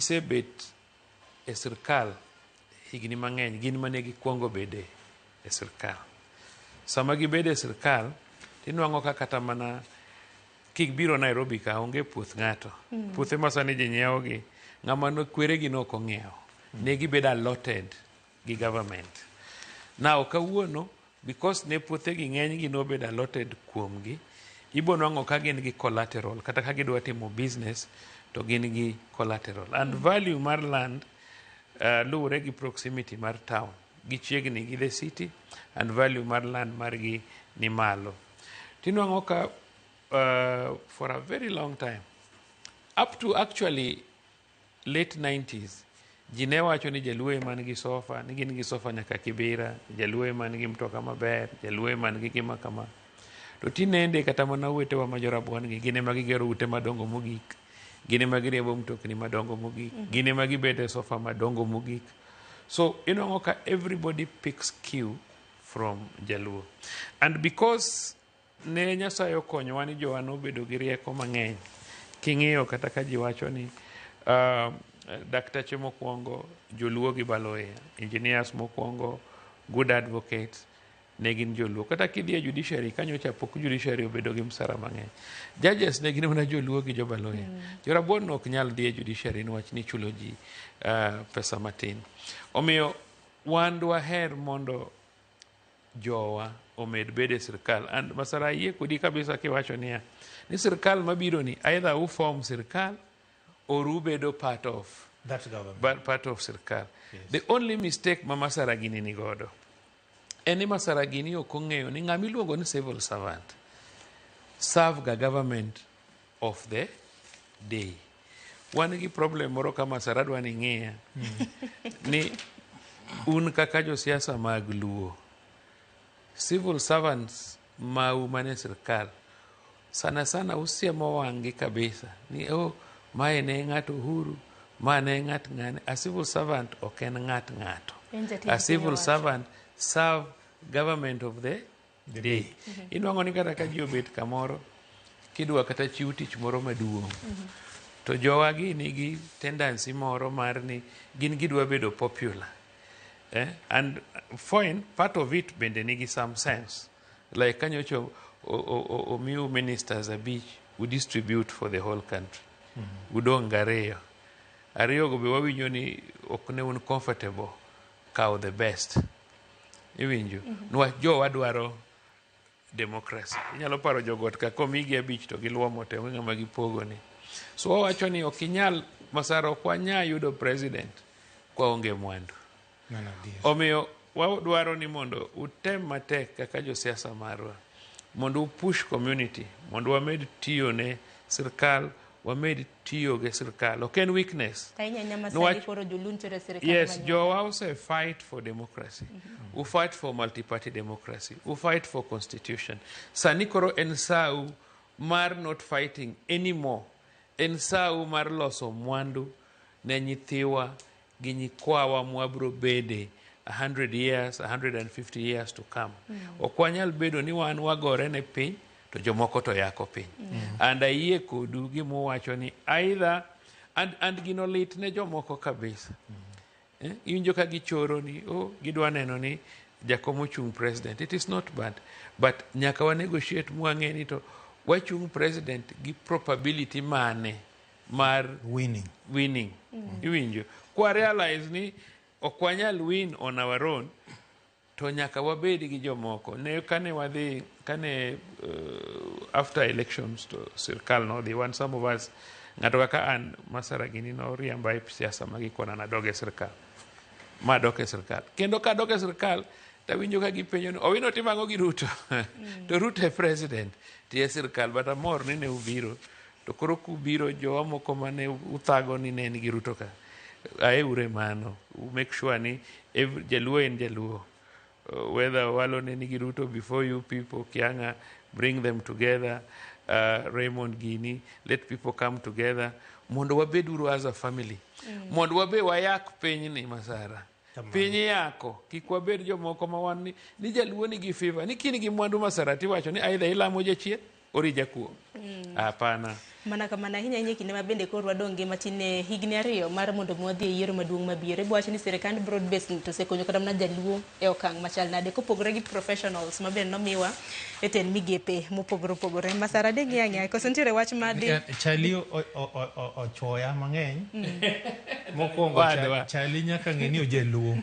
Sebet e sirkal higni mang'eny gin mane gikwongo bede e sirkal. Sama gibede e sirkal tinwang'o ka kata mana kik biro Nairobi ka onge puoth ng'ato. Puothe ma sani ji nyiewo gi ng'ama no kweregi no ok ong'iewo. Ne gibedo allotted gi government. Now kawuono because ne puothe gi ng'eny gi no bedo allotted kuom gi, ibo nwang'o ka gin gi collateral kata ka gidwa timo business to gin gi collateral. And value mar land luwore gi proximity mar town. Gichiegni gi the city and value mar land margi ni malo. Tinwang'o ka for a very long time, up to actually late 90s, ji ne wacho ni jaluo ema nigi sofa, ni gin gi sofa nyaka Kibera, jaluo ema nigi mtoka maber, jaluo ema nigi gima kama. To tinende kata mana wetewa ma jorabuon gi gin ema gigero ute madongo mogik, gin ema giriembo mtokni madongo mogik, gin ema gibede sofa madongo mogik. So inwang'o ka everybody picks cue from jaluo. And because ne Nyasaye okonyowa ni jowa nobedo gi rieko mang'eny, king'iyo kata ka ji wacho ni daktache mokwongo joluo gi Baloya, engineers mokwongo, good advocates, ne gin joluo. Kata kidhi e judiciary kanyocha pok judiciary obedo gi msara mang'eny. Judges ne gin mana joluo gi jobaloya. Jorabuon no ok nyal dhi e judiciary niwach ni chulo ji pesa matin. Omiyo wan dwaher mondo jowa omed bede sirkal. And masara yie kodi kabisa kiwacho niya ni sirkal mabiro ni either u form sirkal or ubedo part of that government, but part of sirkal. Yes. The only mistake ma masara gini ni godo eni masara gini ok ong'eyo ni ng'ama iluongo ni civil servant serve ga government of the day. Wan gi problem moro ka masara dwa ni ng'iya ni un kaka jo siasa mag luo, civil servants mau mane sirkal sana sana usiemo wang'i kabisa ni mae ne ng'ato Uhuru, ma ne ng'at ng'ane. A civil servant ok en ng'at ng'ato. A civil servant serve government of the day. Inwang'o ni kata ka ji obet kamoro kidwa kata chiw tich moro maduong', to jowa gi nigi tendency moro mar ni gin gidwa bedo popular. And fine, part of it bende nigi some sense. Like kanyocho omiu ministers abich who distribute for the whole country. Udong ariyo. Ariyo go be wawinjo ni ok ne un comfortable kawo the best. Iwinjo? Nwach jowa dwaro democracy. Inyalo paro jogot ka komigi abich to giluomo te onge ng'ama gipogo ni. So wawacho ni ok inyal masara ok wanya yudo president kwa onge mwandu. Omiyo wadwaro ni mondo utem matek kaka jo siasa marwa mondo upush community mondo wamed tiyo ne sirkal, wamed tiyo ge sirkal. Ok en weakness. Yes, jowa ose fight for democracy. We fight for multi-party democracy. We fight for constitution. Sani koro en sau mar not fighting anymore. En sau mar loso mwandu ne nyithiwa gi nyikwawa mwabro bede 100 years, 150 years to come. Ok wanyal bedo ni wan wagore ne piny to jomoko to yako piny. And ayie kodu gimuwacho ni either and gino lit ne jomoko kabisa. Iwinjo ka gichoro ni gidwa neno ni jakom ochung president. It is not bad, but nyaka wa negotiate mwang'e ni to wachung president gi probability mane mar winning. Iwinjo kwa realize ni ok wanyal win on our own, to nyaka wabedi gi jomoko. Ne kane wadhi after elections to sirkal no the one some of us ng'ato kaka an masara gini no riamba e siasa magikona na doge sirkal. Ma doge sirkal. Kendo ka doge sirkal tawinjo ka gipenjo ni Owino timango gi Ruto. To Ruto e president tie sirkal, but amor ni ne ubiro. To koro kubiro jowa moko mane uthago ni ne nigi Ruto ka. Aeure mano. Make sure ni jaluo en jaluo. Whether walo ne nigi Ruto before you people, Kianga, bring them together. Raymond Gini, let people come together. Mondo wabeduru as a family. Mondo wabe wayak pinyni masara. Piny iyako. Kik wabed jomoko ma wan ni jaluo nigi fever. Ni kini gi mwandu masara tiwacho ni aidha ilamo jachien. orija kuom. Hapana. Mana kamana hinya kinde ma bende koro wadonge matine higni 2 mar mondo modhi e yiero maduong' mabiro. Ibo wacho ni sirkand broad based to sekonyo kata mana jaluo e okang' machal nade kopogore gi professionals ma bende nomiwa e ten migepe mopogore opogore. Masara de ng'ia koso nitiere wach ma de chali ochoya mang'eny. Mokwongo chali nyaka ng'e ni ojaluo.